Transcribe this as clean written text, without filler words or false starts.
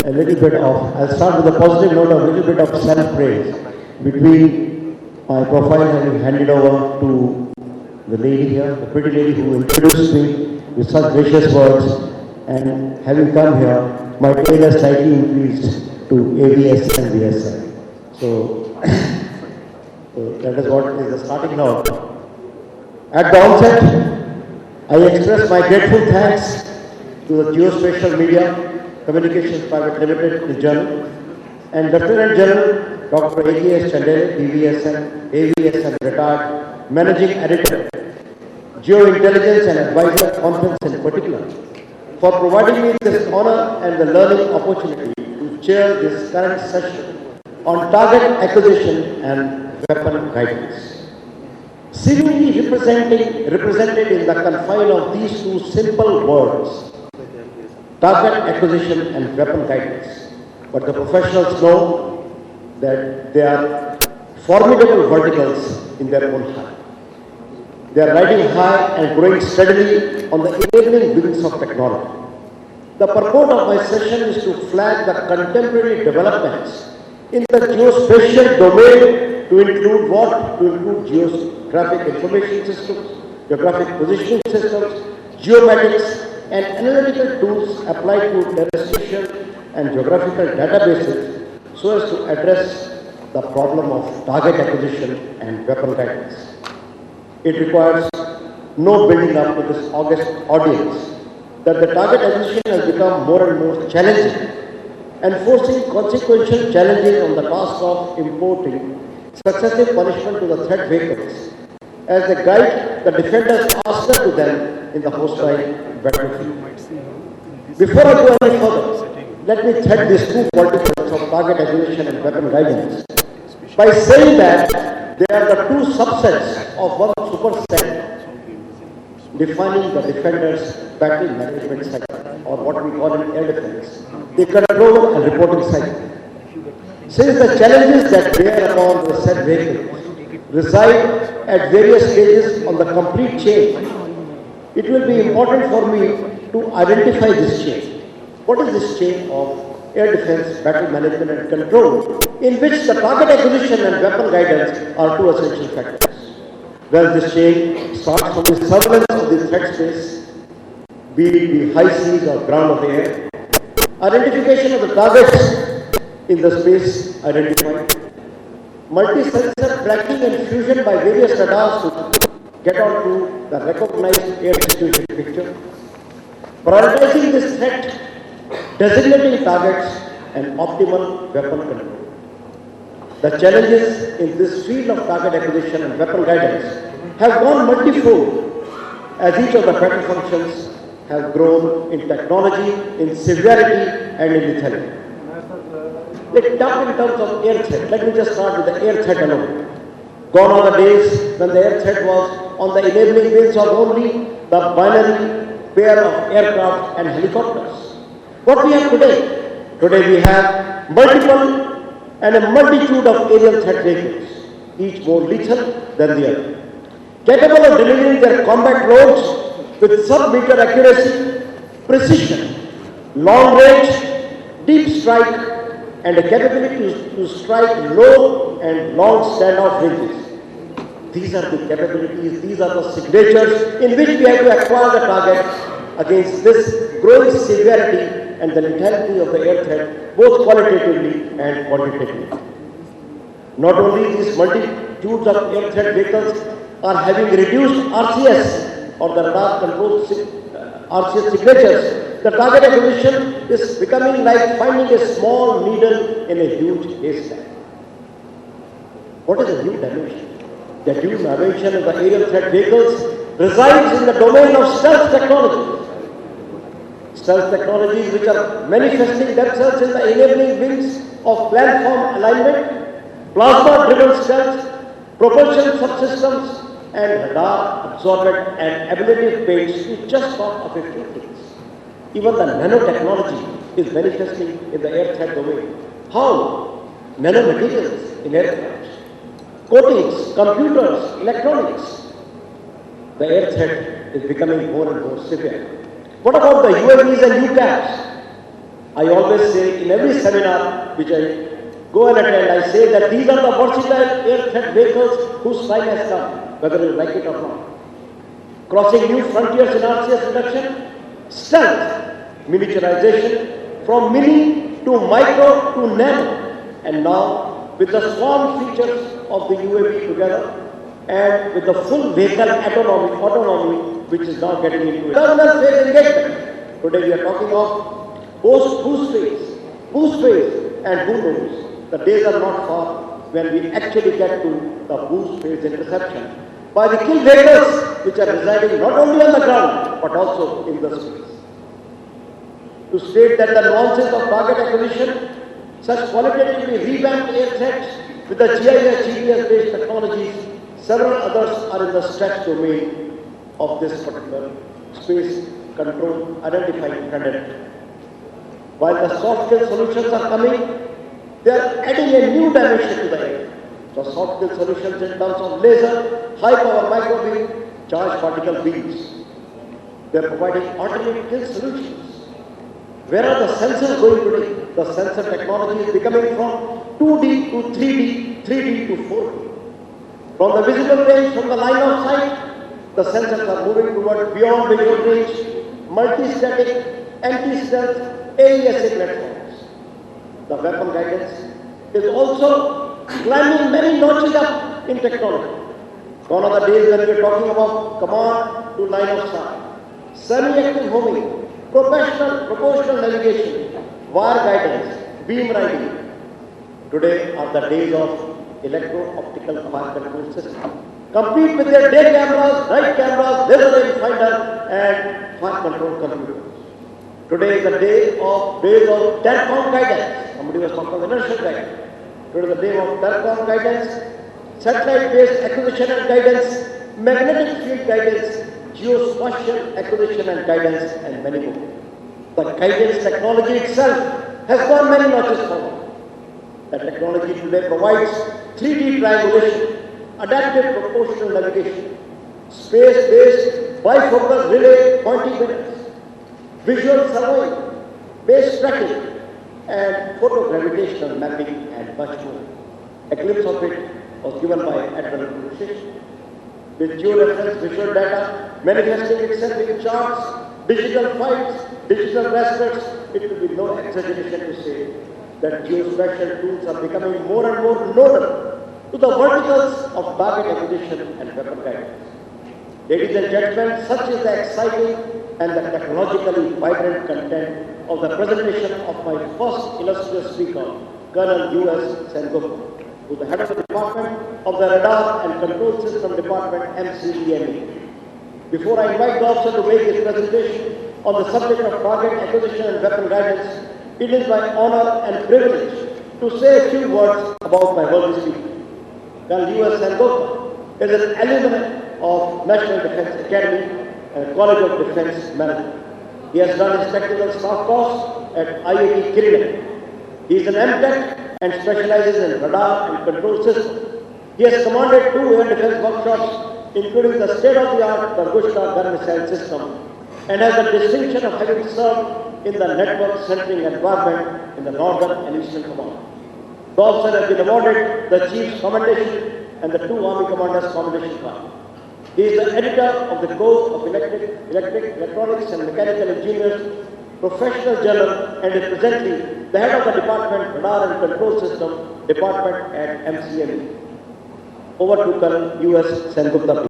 a little bit of, I'll start with a positive note, a little bit of self-praise between my profile having handed over to the lady here, the pretty lady who introduced me with such gracious words, and having come here, my pay has slightly increased to AVSM and VSM. So, that is what is the starting note. At the onset, I express my grateful thanks to the Geospatial Media Communications Private Limited, the journal, and Lieutenant General Dr. A.G.S. Chandele, VSM, AVSM retired, Managing Editor, Geointelligence and Advisor Conference in particular, for providing me this honor and the learning opportunity to chair this current session on target acquisition and weapon guidance. Seemingly represented in the confine of these two simple words, target acquisition and weapon guidance. But the professionals know that they are formidable verticals in their own right. They are riding high and growing steadily on the enabling wings of technology. The purport of my session is to flag the contemporary developments in the geospatial domain to include what? To include geographic information systems, geographic positioning systems, geomatics, and analytical tools applied to terrestrial and geographical databases so as to address the problem of target acquisition and weapon guidance. It requires no building up to this august audience that the target acquisition has become more and more challenging and forcing consequential challenges on the task of importing successive punishment to the threat vehicles as they guide the defenders faster to them in the hostile battlefield. Before I go any further, let me thread these two verticals of target acquisition and weapon guidance by saying that they are the two subsets of one superset defining the defender's battle management cycle, or what we call in air defense, the control and reporting cycle. Since the challenges that bear upon the said vehicles reside at various stages on the complete chain, it will be important for me to identify this chain. What is this chain of air defense, battle management and control, in which the target acquisition and weapon guidance are two essential factors? Well, this chain starts from the surveillance of the threat space, be it the high seas or ground of the air, identification of the targets in the space identified, multi-sensor tracking and fusion by various radars to get onto the recognized air situation picture, prioritizing this threat, designating targets, and optimal weapon control. The challenges in this field of target acquisition and weapon guidance have gone multifold as each of the battle functions have grown in technology, in severity, and in lethality. Let's talk in terms of air threat. Let me just start with the air threat alone. Gone are the days when the air threat was on the enabling wings of only the binary pair of aircraft and helicopters. What we have today? Today we have multiple and a multitude of aerial threat vehicles, each more lethal than the other, capable of delivering their combat loads with sub-meter accuracy, precision, long range, deep strike, and a capability to strike low and long standoff ranges. These are the capabilities, these are the signatures in which we have to acquire the target against this growing severity and the lethality of the air threat, both qualitatively and quantitatively. Not only these multitudes of air threat vehicles are having reduced RCS or the radar control RCS signatures, the target acquisition is becoming like finding a small needle in a huge haystack. What is the new dimension? The new dimension of the aerial threat vehicles resides in the domain of stealth technologies. Stealth technologies which are manifesting themselves in the enabling wings of platform alignment, plasma-driven stealth, propulsion subsystems, and radar absorbent and ablative paints to just talk of a few things. Even the nanotechnology is manifesting in the air threat domain. How? Nanomaterials in aircraft, coatings, computers, electronics. The air threat is becoming more and more severe. What about the UAVs and UCAVs? I always say in every seminar which I go and attend, I say that these are the versatile air-fed vehicles whose time has come, whether you like it or not. Crossing new frontiers in RCS reduction, stealth, miniaturization, from mini to micro to nano, and now with the swarm features of the UAV together, and with the full vehicle autonomy which is now getting into it. Terminal phase engagement. Today we are talking of boost phase, and who knows, the days are not far when we actually get to the boost phase interception by the kill vehicles which are residing not only on the ground but also in the space. To state that the nuances of target acquisition, such qualitatively revamped air threats with the GIS, GPS-based technologies, several others are in the stretch domain of this particular space control identifying cadet. While the soft skill solutions are coming, they are adding a new dimension to the air. The soft skill solutions in terms of laser, high power microbeam, charged particle beams. They are providing alternate kill solutions. Where are the sensors going today? The sensor technology is becoming from 2D to 3D, 3D to 4D. From the visible range, from the line of sight, the sensors are moving toward beyond visual range, multi-static, anti-stealth, AVSM platforms. The weapon guidance is also climbing many notches up in technology. Gone are the days when we are talking about command to line of sight, semi-active homing, proportional navigation, wire guidance, beam riding. Today are the days of electro-optical fire control system, complete with their day cameras, night cameras, laser range finder, and fire control computers. Today is the days of telecom guidance. Somebody was talking about inertial guidance. Today is the day of telecom guidance, satellite-based acquisition and guidance, magnetic field guidance, geospatial acquisition and guidance, and many more. The guidance technology itself has gone many notches forward. The technology today provides 3D triangulation, adaptive proportional navigation, space-based bifocal relay pointing winners, visual surveying, base tracking, and photogravitational mapping, and much more. A glimpse of it was given by Admiral Conversation. With georeference visual data manifesting itself in charts, digital files, digital rasters, it will be no exaggeration to say that geospatial tools are becoming more and more nodal to the verticals of target acquisition and weapon guidance. Ladies and gentlemen, such is the exciting and the technologically vibrant content of the presentation of my first illustrious speaker, Colonel U.S. Sengupta, who is the head of the Department of the Radar and Control System Department, MCDME. Before I invite the officer to make his presentation on the subject of target acquisition and weapon guidance, it is my honor and privilege to say a few words about my worthy speaker. Colonel U.S. Sengupta is an alumni of National Defence Academy and College of Defence Management. He has done his technical staff course at IIT Kirin. He is an MTech and specializes in radar and control systems. He has commanded 2 air defense workshops, including the state-of-the-art Dargushka gun missile system, and has the distinction of having served in the network centering environment in the Northern and Eastern Command. The officer has been awarded the Chief's Commendation and the 2 Army Commanders Commendation Card. He is the editor of the Code of Electronics and Mechanical Engineers, Professional Journal, and is presently the head of the Department Radar and Control System Department at MCME. Over to Colonel U.S. Sengupta.